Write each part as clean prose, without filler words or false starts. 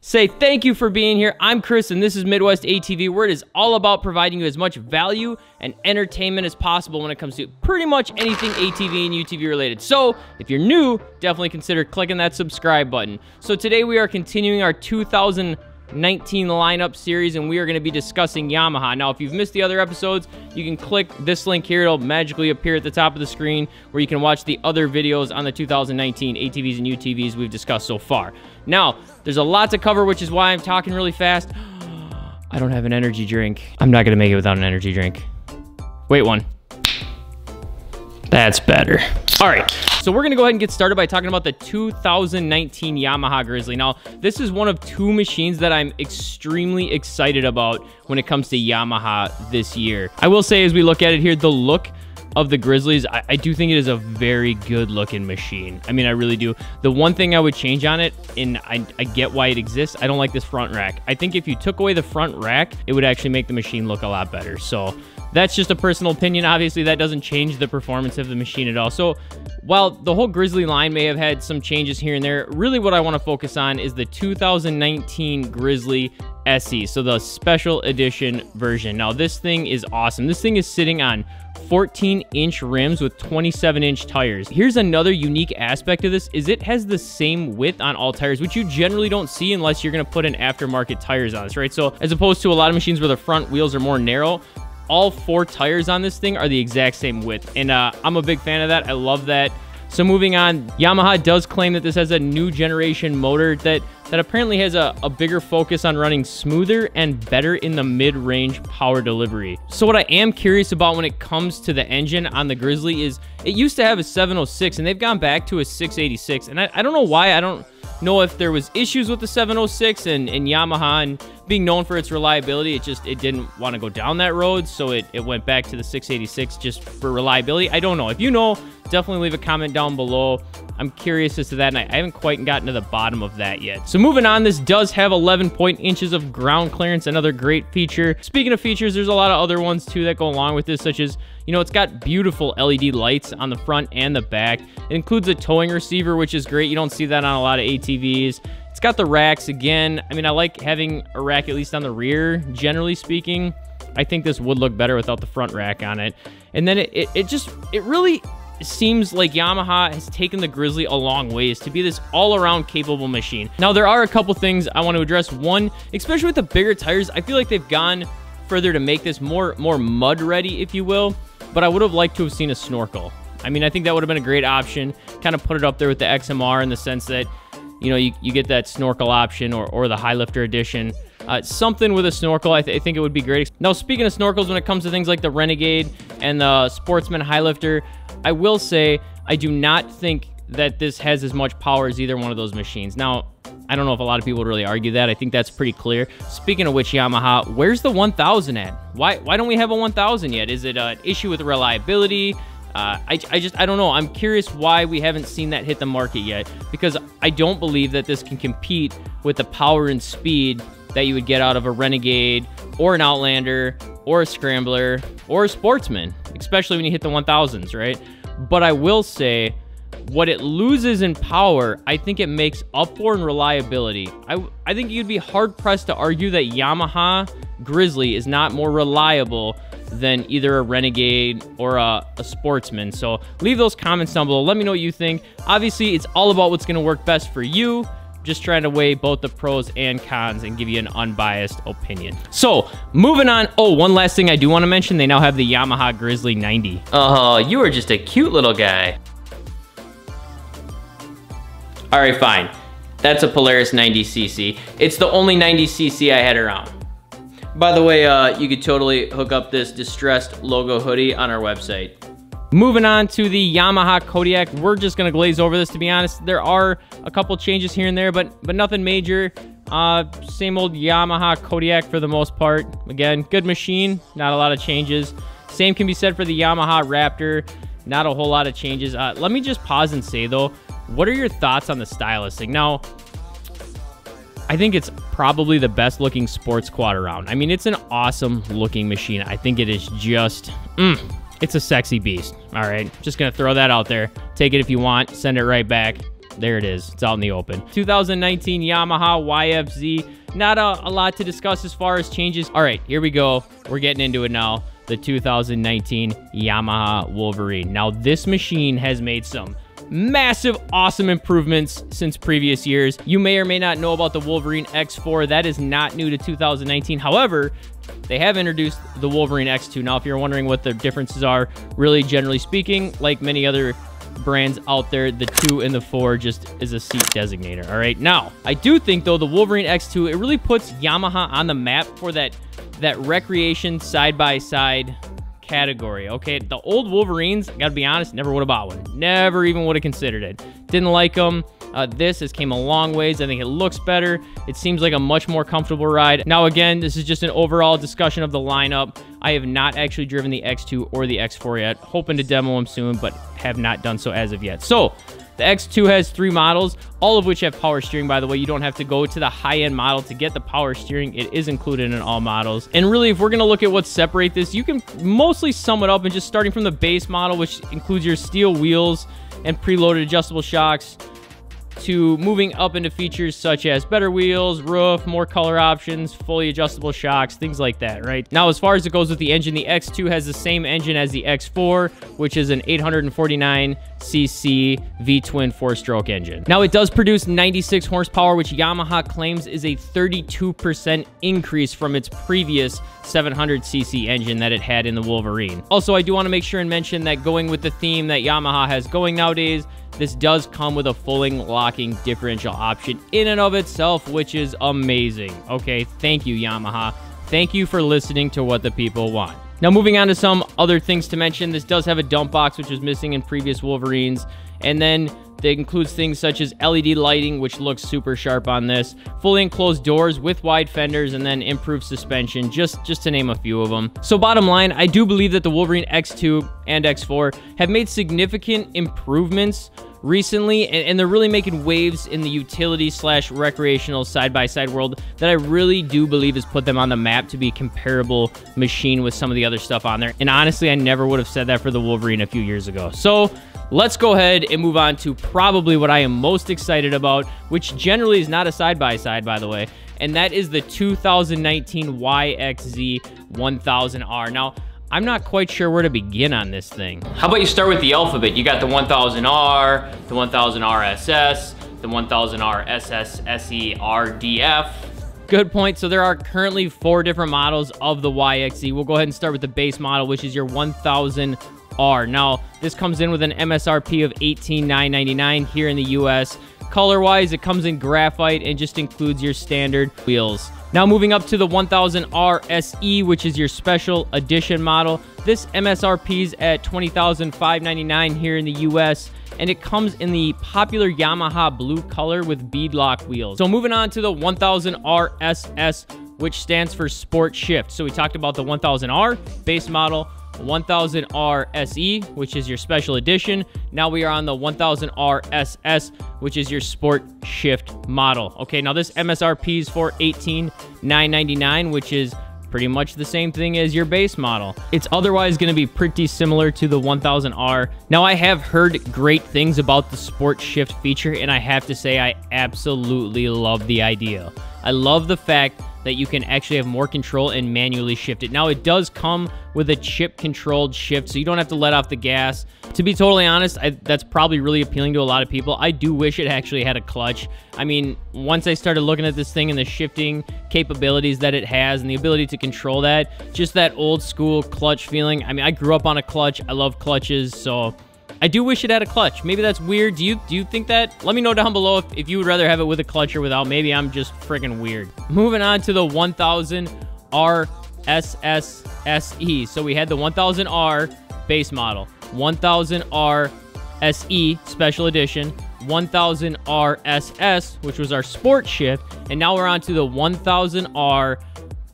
say thank you for being here. I'm Chris, and this is Midwest ATV, where it is all about providing you as much value and entertainment as possible when it comes to pretty much anything ATV and UTV related. So if you're new, definitely consider clicking that subscribe button. So today we are continuing our 2019 lineup series, and we are going to be discussing Yamaha. Now, if you've missed the other episodes, you can click this link here. It'll magically appear at the top of the screen where you can watch the other videos on the 2019 ATVs and UTVs we've discussed so far. Now, there's a lot to cover, which is why I'm talking really fast. I don't have an energy drink. I'm not going to make it without an energy drink. Wait, one. That's better. All right, so we're gonna go ahead and get started by talking about the 2019 Yamaha Grizzly. Now, this is one of two machines that I'm extremely excited about when it comes to Yamaha this year. I will say, as we look at it here, the look of the Grizzlies, I do think it is a very good looking machine. I mean, I really do. The one thing I would change on it, and I get why it exists, I don't like this front rack. I think if you took away the front rack, it would actually make the machine look a lot better. So that's just a personal opinion. Obviously, that doesn't change the performance of the machine at all. So while the whole Grizzly line may have had some changes here and there, really what I want to focus on is the 2019 Grizzly SE, so the special edition version. Now, this thing is awesome. This thing is sitting on 14-inch rims with 27-inch tires. Here's another unique aspect of this, is it has the same width on all tires, which you generally don't see unless you're going to put in aftermarket tires on this, right? So as opposed to a lot of machines where the front wheels are more narrow, all four tires on this thing are the exact same width, and I'm a big fan of that. I love that. So moving on, Yamaha does claim that this has a new generation motor that apparently has a bigger focus on running smoother and better in the mid-range power delivery. So what I am curious about when it comes to the engine on the Grizzly is it used to have a 706, and they've gone back to a 686, and I don't know why. I don't know if there was issues with the 706 and Yamaha, and being known for its reliability, it didn't want to go down that road, so it went back to the 686 just for reliability. I don't know. If you know, definitely leave a comment down below. I'm curious as to that, and I haven't quite gotten to the bottom of that yet. So moving on, this does have 11 inches of ground clearance, another great feature. Speaking of features, there's a lot of other ones too that go along with this, such as, you know, it's got beautiful LED lights on the front and the back. It includes a towing receiver, which is great. You don't see that on a lot of ATVs. It's got the racks again. I mean, I like having a rack at least on the rear, generally speaking. I think this would look better without the front rack on it. And then it really seems like Yamaha has taken the Grizzly a long ways to be this all-around capable machine. Now, there are a couple things I want to address. One, especially with the bigger tires, I feel like they've gone further to make this more mud ready, if you will, but I would have liked to have seen a snorkel. I mean, I think that would have been a great option. Kind of put it up there with the XMR in the sense that, you know, you get that snorkel option or the high lifter edition. Something with a snorkel, I think it would be great. Now, speaking of snorkels, when it comes to things like the Renegade and the Sportsman high lifter, I will say I do not think that this has as much power as either one of those machines. Now, I don't know if a lot of people would really argue that. I think that's pretty clear. Speaking of which, Yamaha, where's the 1000 at? Why don't we have a 1000 yet? Is it an issue with reliability? I don't know. I'm curious why we haven't seen that hit the market yet, because I don't believe that this can compete with the power and speed that you would get out of a Renegade or an Outlander or a Scrambler or a Sportsman, especially when you hit the 1000s, right? But I will say, what it loses in power, I think it makes up for in reliability. I think you'd be hard-pressed to argue that Yamaha Grizzly is not more reliable than either a Renegade or a Sportsman. So leave those comments down below. Let me know what you think. Obviously, it's all about what's going to work best for you. Just trying to weigh both the pros and cons and give you an unbiased opinion. So, moving on. Oh, one last thing I do want to mention. They now have the Yamaha Grizzly 90. Oh, you are just a cute little guy. All right, fine. That's a Polaris 90cc. It's the only 90cc I had around. By the way, you could totally hook up this distressed logo hoodie on our website. Moving on to the Yamaha Kodiak, we're just gonna glaze over this, to be honest. There are a couple changes here and there, but nothing major. Same old Yamaha Kodiak for the most part. Again, good machine, not a lot of changes. Same can be said for the Yamaha Raptor, not a whole lot of changes. Let me just pause and say though, what are your thoughts on the stylistic? Now, I think it's probably the best looking sports quad around. I mean, it's an awesome looking machine. I think it is just, it's a sexy beast. All right, just gonna throw that out there. Take it if you want, send it right back. There it is. It's out in the open. 2019 Yamaha YXZ. Not a lot to discuss as far as changes. All right, here we go. We're getting into it now. The 2019 Yamaha Wolverine. Now, this machine has made some massive, awesome improvements since previous years. You may or may not know about the Wolverine X4. That is not new to 2019. However, they have introduced the Wolverine X2. Now, if you're wondering what the differences are, really generally speaking, like many other brands out there, the 2 and the 4 just is a seat designator. All right, now I do think though the Wolverine X2, it really puts Yamaha on the map for that recreation side-by-side category. Okay, the old Wolverines, I gotta be honest, never would have bought one. Never even would have considered it. Didn't like them. This has came a long ways. I think it looks better. It seems like a much more comfortable ride. Now, again, this is just an overall discussion of the lineup. I have not actually driven the X2 or the X4 yet. Hoping to demo them soon, but have not done so as of yet. So, the X2 has 3 models, all of which have power steering, by the way. You don't have to go to the high-end model to get the power steering. It is included in all models. And really, if we're going to look at what separates this, you can mostly sum it up in just starting from the base model, which includes your steel wheels and preloaded adjustable shocks, to moving up into features such as better wheels, roof, more color options, fully adjustable shocks, things like that, right? Now, as far as it goes with the engine, the X2 has the same engine as the X4, which is an 849cc V-twin 4-stroke engine. Now, it does produce 96 horsepower, which Yamaha claims is a 32% increase from its previous 700cc engine that it had in the Wolverine. Also, I do want to make sure and mention that going with the theme that Yamaha has going nowadays, this does come with a fully locking differential option in and of itself, which is amazing. Okay, thank you, Yamaha. Thank you for listening to what the people want. Now, moving on to some other things to mention, this does have a dump box, which was missing in previous Wolverines. And then it includes things such as LED lighting, which looks super sharp on this, fully enclosed doors with wide fenders, and then improved suspension, just to name a few of them. So bottom line, I do believe that the Wolverine X2 and X4 have made significant improvements recently, and they're really making waves in the utility / recreational side-by-side world that I really do believe has put them on the map to be a comparable machine with some of the other stuff on there. And honestly, I never would have said that for the Wolverine a few years ago. So let's go ahead and move on to probably what I am most excited about, which generally is not a side-by-side, by the way, and that is the 2019 YXZ 1000R. Now, I'm not quite sure where to begin on this thing. How about you start with the alphabet? You got the 1000R, the 1000R SS, the 1000R SS, SE, RDF. Good point. So there are currently 4 different models of the YXZ. We'll go ahead and start with the base model, which is your 1000R. Now, this comes in with an MSRP of $18,999 here in the US. Color-wise, it comes in graphite and just includes your standard wheels. Now, moving up to the 1000R SE, which is your special edition model. This MSRP's at $20,599 here in the US, and it comes in the popular Yamaha blue color with beadlock wheels. So moving on to the 1000R SS, which stands for Sport Shift. So we talked about the 1000R base model, 1000R SE, which is your special edition. Now we are on the 1000R SS, which is your Sport Shift model. Okay, now this MSRP is for $18,999, which is pretty much the same thing as your base model. It's otherwise going to be pretty similar to the 1000R. Now, I have heard great things about the Sport Shift feature, and I have to say I absolutely love the idea. I love the fact that you can actually have more control and manually shift it. Now, it does come with a chip-controlled shift, so you don't have to let off the gas. To be totally honest, that's probably really appealing to a lot of people. I do wish it actually had a clutch. I mean, once I started looking at this thing and the shifting capabilities that it has and the ability to control that, just that old-school clutch feeling. I mean, I grew up on a clutch. I love clutches, so I do wish it had a clutch. Maybe that's weird. Do you think that? Let me know down below if you would rather have it with a clutch or without. Maybe I'm just freaking weird. Moving on to the 1000R SS SE. So we had the 1000R base model, 1000R SE special edition, 1000R SS, which was our Sport Shift, and now we're on to the 1000R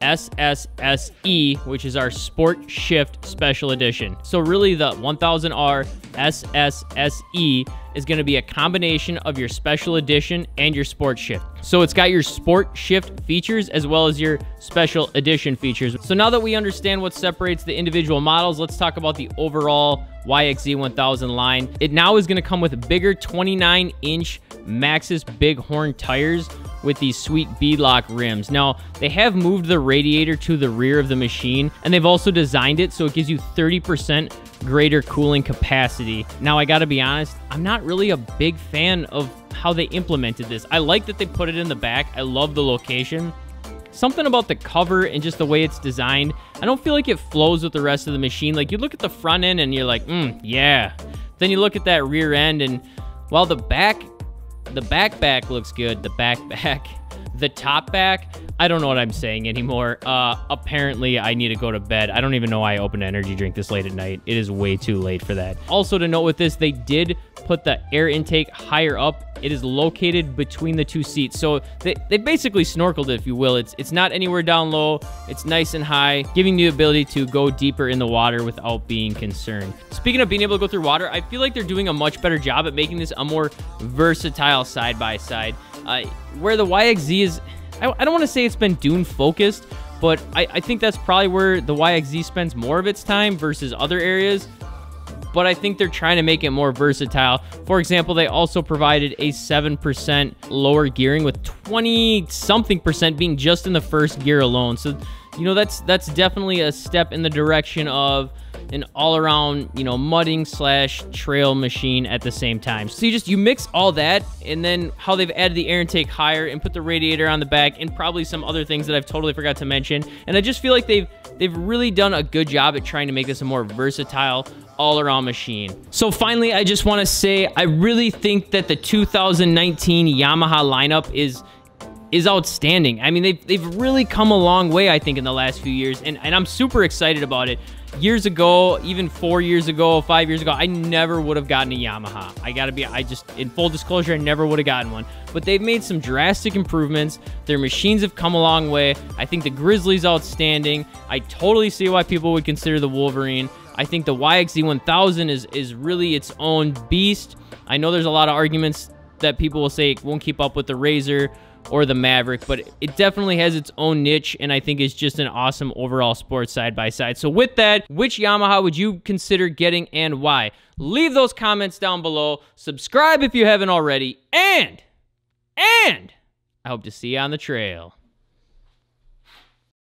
SSSE, which is our Sport Shift Special Edition. So really the 1000R SSSE is going to be a combination of your special edition and your sport shift. So it's got your sport shift features as well as your special edition features. So now that we understand what separates the individual models, let's talk about the overall YXZ 1000 line. It now is going to come with bigger 29-inch Maxxis Bighorn tires with these sweet beadlock rims. Now, they have moved the radiator to the rear of the machine, and they've also designed it so it gives you 30% greater cooling capacity. Now, I gotta be honest, I'm not really a big fan of how they implemented this. I like that they put it in the back. I love the location. Something about the cover and just the way it's designed, I don't feel like it flows with the rest of the machine. Like, you look at the front end and you're like, yeah. Then you look at that rear end and, while the back looks good, the top back, I don't know what I'm saying anymore. Apparently I need to go to bed. I don't even know why I opened an energy drink this late at night. It is way too late for that. Also to note with this, they did put the air intake higher up. It is located between the two seats. So they basically snorkeled it, if you will. It's not anywhere down low. It's nice and high, giving you the ability to go deeper in the water without being concerned. Speaking of being able to go through water, I feel like they're doing a much better job at making this a more versatile side-by-side. Where the YXZ is, I don't want to say it's been dune focused, but I think that's probably where the YXZ spends more of its time versus other areas. But I think they're trying to make it more versatile. For example, they also provided a 7% lower gearing, with 20-something% being just in the first gear alone. So, you know, that's definitely a step in the direction of an all-around, you know, mudding / trail machine at the same time. So you mix all that, and then how they've added the air intake higher and put the radiator on the back, and probably some other things that I've totally forgot to mention. And I just feel like they've really done a good job at trying to make this a more versatile, all-around machine. So finally, I just want to say, I really think that the 2019 Yamaha lineup is outstanding. I mean, they've really come a long way, I think, in the last few years, and I'm super excited about it. Years ago, even 4 years ago, 5 years ago, I never would have gotten a Yamaha. In full disclosure, I never would have gotten one. But they've made some drastic improvements. Their machines have come a long way. I think the Grizzly's outstanding. I totally see why people would consider the Wolverine. I think the YXZ 1000 is really its own beast. I know there's a lot of arguments that people will say it won't keep up with the Razor or the Maverick, but it definitely has its own niche, and I think it's just an awesome overall sports side-by-side. So with that, which Yamaha would you consider getting and why? Leave those comments down below. Subscribe if you haven't already, and I hope to see you on the trail.